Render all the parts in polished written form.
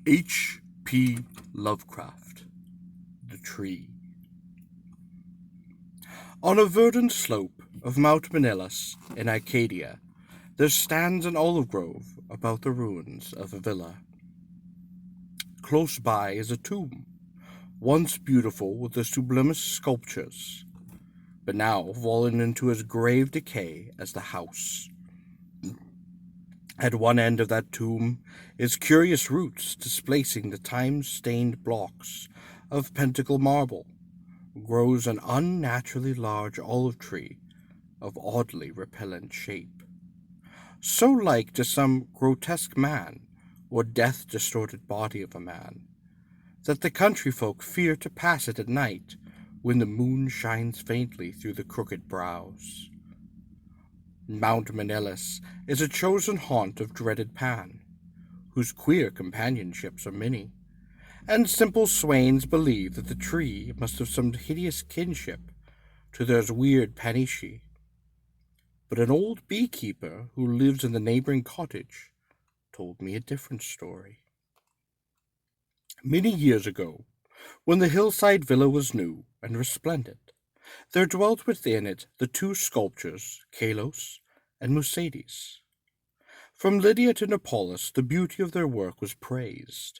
H.P. Lovecraft, The Tree. On a verdant slope of Mount Menelus in Arcadia, there stands an olive grove about the ruins of a villa. Close by is a tomb, once beautiful with the sublimest sculptures, but now fallen into as grave decay as the house. At one end of that tomb is curious roots displacing the time-stained blocks of pentacle marble, grows an unnaturally large olive tree of oddly repellent shape, so like to some grotesque man or death-distorted body of a man, that the country folk fear to pass it at night when the moon shines faintly through the crooked brows. Mount Menelus is a chosen haunt of dreaded Pan, whose queer companionships are many, and simple swains believe that the tree must have some hideous kinship to those weird Panishi. But an old beekeeper who lives in the neighboring cottage told me a different story. Many years ago, when the hillside villa was new and resplendent, there dwelt within it the two sculptors, Kalos and Musades. From Lydia to Nepalis, the beauty of their work was praised,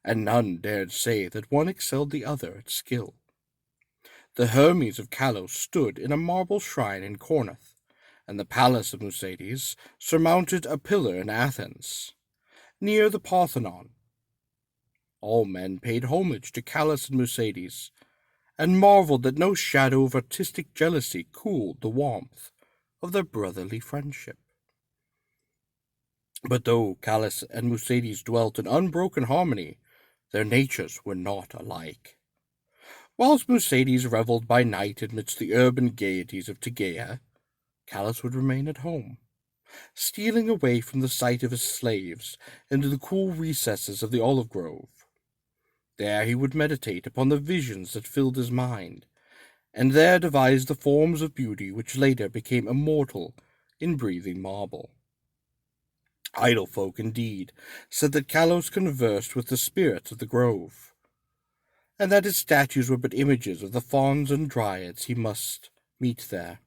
and none dared say that one excelled the other at skill. The Hermes of Kalos stood in a marble shrine in Corinth, and the palace of Musades surmounted a pillar in Athens, near the Parthenon. All men paid homage to Callas and Musades, and marveled that no shadow of artistic jealousy cooled the warmth of their brotherly friendship. But though Callas and Musades dwelt in unbroken harmony, their natures were not alike. Whilst Musades revelled by night amidst the urban gaieties of Tegea, Callas would remain at home, stealing away from the sight of his slaves into the cool recesses of the olive grove. There he would meditate upon the visions that filled his mind, and there devise the forms of beauty which later became immortal in breathing marble. Idle folk, indeed, said that Kalos conversed with the spirits of the grove, and that his statues were but images of the fauns and dryads he must meet there,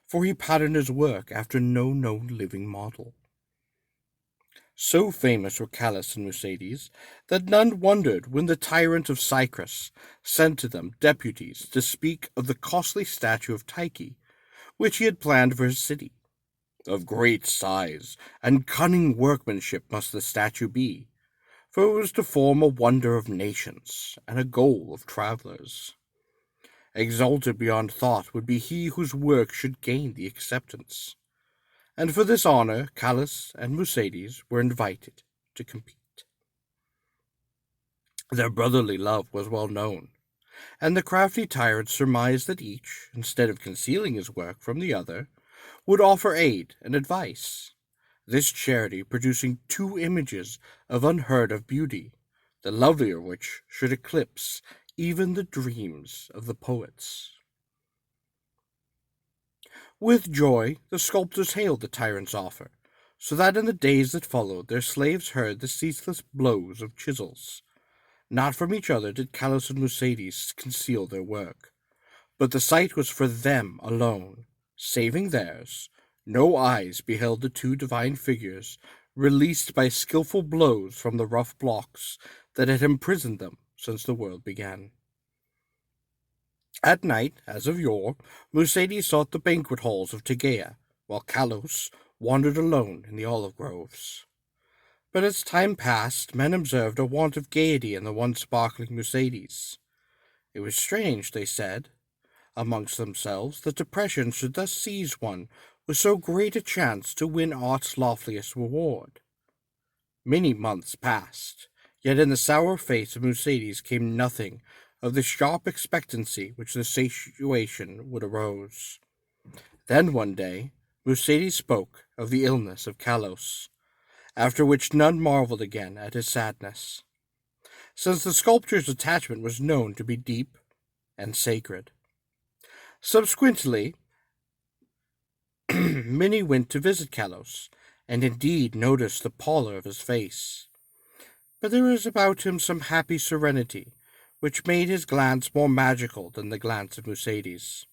for he patterned his work after no known living model. So famous were Callas and Musades that none wondered when the tyrant of Cyprus sent to them deputies to speak of the costly statue of Tyche, which he had planned for his city. Of great size and cunning workmanship must the statue be, for it was to form a wonder of nations and a goal of travelers. Exalted beyond thought would be he whose work should gain the acceptance, and for this honor Callas and Musades were invited to compete. Their brotherly love was well known, and the crafty tyrant surmised that each, instead of concealing his work from the other, would offer aid and advice, this charity producing two images of unheard-of beauty, the lovelier of which should eclipse even the dreams of the poets. With joy the sculptors hailed the tyrant's offer, so that in the days that followed their slaves heard the ceaseless blows of chisels. Not from each other did Callas and Musades conceal their work, but the sight was for them alone. Saving theirs, no eyes beheld the two divine figures released by skilful blows from the rough blocks that had imprisoned them since the world began. At night, as of yore, Musades sought the banquet halls of Tegea, while Kalos wandered alone in the olive groves. But as time passed, men observed a want of gaiety in the once sparkling Musades. It was strange, they said, amongst themselves, that depression should thus seize one with so great a chance to win art's loftiest reward. Many months passed, yet in the sour face of Musades came nothing of the sharp expectancy which the situation would arouse. Then one day Musades spoke of the illness of Kalos, after which none marveled again at his sadness, since the sculptor's attachment was known to be deep and sacred. Subsequently, many went to visit Kalos, and indeed noticed the pallor of his face. but there was about him some happy serenity, which made his glance more magical than the glance of Mercedes,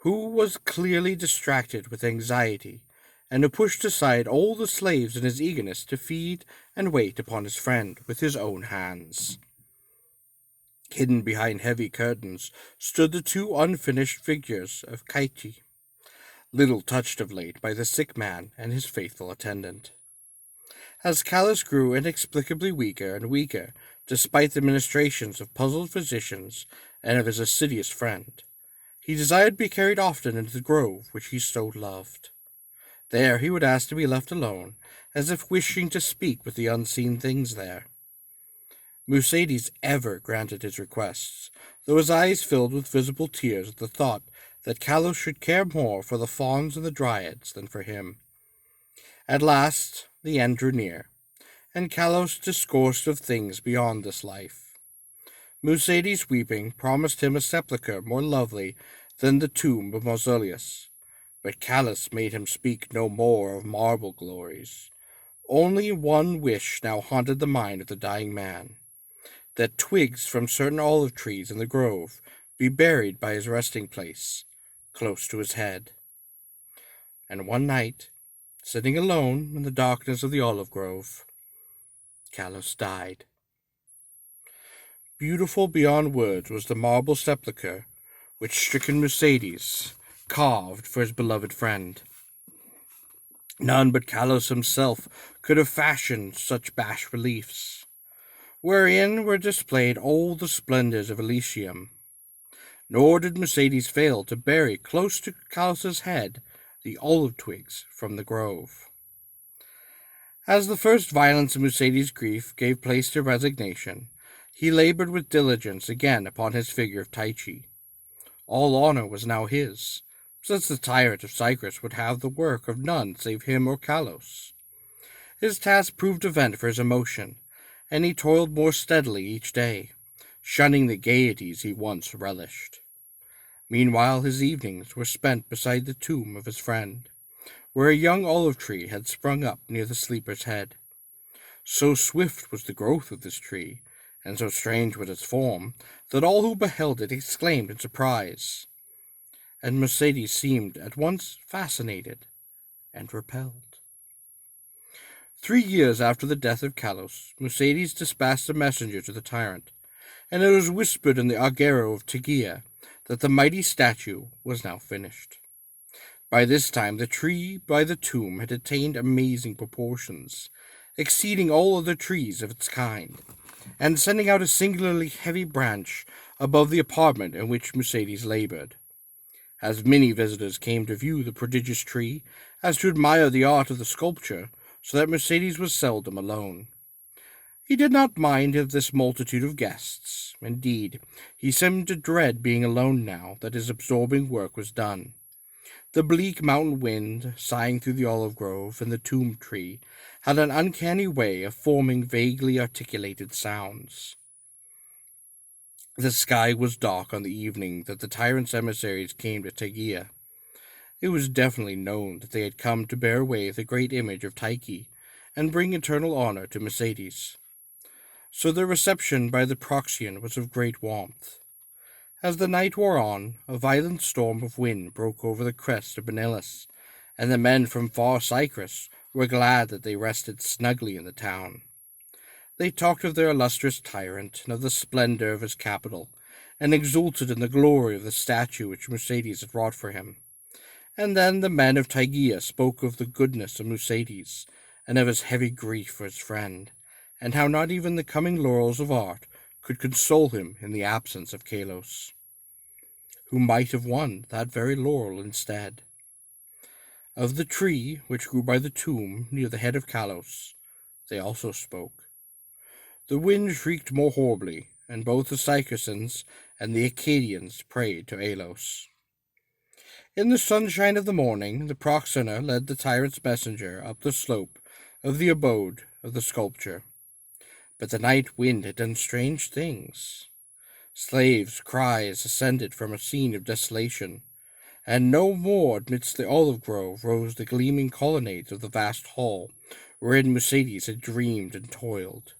who was clearly distracted with anxiety, and who pushed aside all the slaves in his eagerness to feed and wait upon his friend with his own hands. Hidden behind heavy curtains stood the two unfinished figures of Kaichi, little touched of late by the sick man and his faithful attendant. As Callus grew inexplicably weaker and weaker, despite the ministrations of puzzled physicians and of his assiduous friend, he desired to be carried often into the grove which he so loved. There he would ask to be left alone, as if wishing to speak with the unseen things there. Mercedes ever granted his requests, though his eyes filled with visible tears at the thought that Callus should care more for the fauns and the dryads than for him. At last the end drew near, and Callus discoursed of things beyond this life. Mercedes, weeping, promised him a sepulchre more lovely than the tomb of Mausoleus, but Callus made him speak no more of marble glories. Only one wish now haunted the mind of the dying man, that twigs from certain olive trees in the grove be buried by his resting place, close to his head. And one night, sitting alone in the darkness of the olive grove, Callus died. Beautiful beyond words was the marble sepulchre which stricken Mercedes carved for his beloved friend. None but Callus himself could have fashioned such bas reliefs, wherein were displayed all the splendors of Elysium. Nor did Mercedes fail to bury close to Callus's head the olive twigs from the grove. As the first violence of Mercedes' grief gave place to resignation, he labored with diligence again upon his figure of Taichi. All honor was now his, since the tyrant of Cyprus would have the work of none save him or Callus. His task proved a vent for his emotion, and he toiled more steadily each day, shunning the gaieties he once relished. Meanwhile his evenings were spent beside the tomb of his friend, where a young olive tree had sprung up near the sleeper's head. So swift was the growth of this tree, and so strange was its form, that all who beheld it exclaimed in surprise, and Mercedes seemed at once fascinated and repelled. 3 years after the death of Callus, Mercedes dispatched a messenger to the tyrant, and it was whispered in the Agero of Tegea that the mighty statue was now finished. By this time the tree by the tomb had attained amazing proportions, exceeding all other trees of its kind, and sending out a singularly heavy branch above the apartment in which Mercedes labored. As many visitors came to view the prodigious tree as to admire the art of the sculpture, so that Mercedes was seldom alone. He did not mind of this multitude of guests. Indeed, he seemed to dread being alone now that his absorbing work was done. The bleak mountain wind, sighing through the olive grove and the tomb tree, had an uncanny way of forming vaguely articulated sounds. The sky was dark on the evening that the tyrant's emissaries came to Tegea. It was definitely known that they had come to bear away the great image of Tyche and bring eternal honor to Mercedes. So their reception by the Proxian was of great warmth. As the night wore on, a violent storm of wind broke over the crest of Banilus, and the men from far Cyprus were glad that they rested snugly in the town. They talked of their illustrious tyrant and of the splendor of his capital, and exulted in the glory of the statue which Mercedes had wrought for him. And then the men of Tegea spoke of the goodness of Mercedes, and of his heavy grief for his friend, and how not even the coming laurels of art could console him in the absence of Kalos, who might have won that very laurel instead. Of the tree which grew by the tomb near the head of Kalos, they also spoke. The wind shrieked more horribly, and both the Cyclopeans and the Acadians prayed to Alos. In the sunshine of the morning, the proxener led the tyrant's messenger up the slope of the abode of the sculpture. But the night wind had done strange things. Slaves' cries ascended from a scene of desolation, and no more amidst the olive grove rose the gleaming colonnades of the vast hall, wherein Mercedes had dreamed and toiled.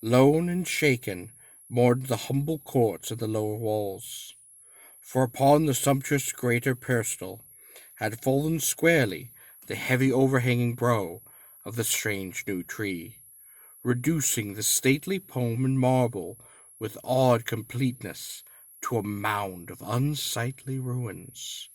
Lone and shaken, moored the humble courts of the lower walls. For upon the sumptuous greater pedestal had fallen squarely the heavy overhanging brow of the strange new tree, reducing the stately poem in marble with odd completeness to a mound of unsightly ruins.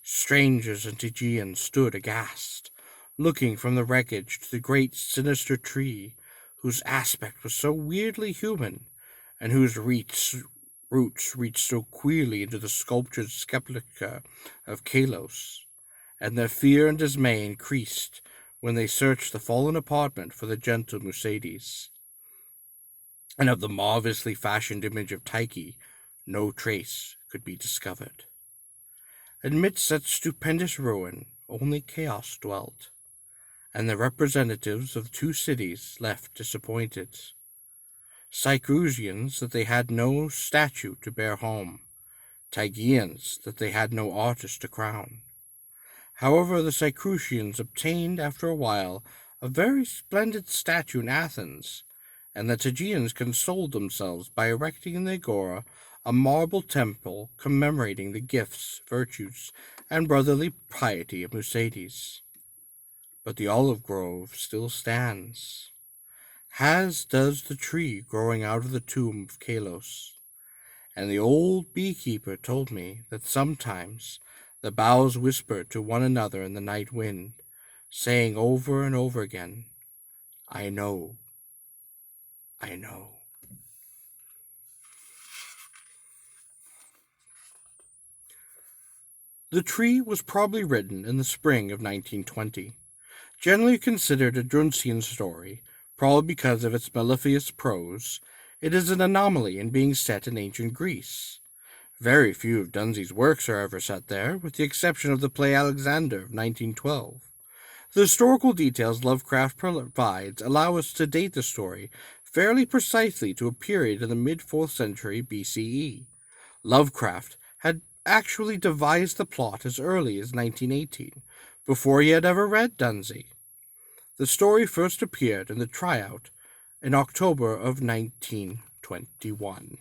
Strangers and Tegeans stood aghast, looking from the wreckage to the great sinister tree, whose aspect was so weirdly human, and whose roots reached so queerly into the sculptured sepulchre of Kalos, and their fear and dismay increased when they searched the fallen apartment for the gentle Mercedes. And of the marvelously fashioned image of Tyche, no trace could be discovered. Amidst such stupendous ruin, only chaos dwelt, and the representatives of two cities left disappointed. Sycrusians that they had no statue to bear home, Tygeans that they had no artist to crown. However, the Sycrusians obtained after a while a very splendid statue in Athens, and the Tygeans consoled themselves by erecting in the agora a marble temple commemorating the gifts, virtues, and brotherly piety of Mercedes. But the olive grove still stands, as does the tree growing out of the tomb of Kalos, and the old beekeeper told me that sometimes the boughs whisper to one another in the night wind, saying over and over again, "I know, I know." The Tree was probably written in the spring of 1920. Generally considered a Drunsian story, probably because of its mellifluous prose, it is an anomaly in being set in ancient Greece. Very few of Dunse's works are ever set there, with the exception of the play Alexander of 1912. The historical details Lovecraft provides allow us to date the story fairly precisely to a period in the mid-4th century BCE. Lovecraft had actually devised the plot as early as 1918, before he had ever read Dunse. The story first appeared in the tryout in October of 1921.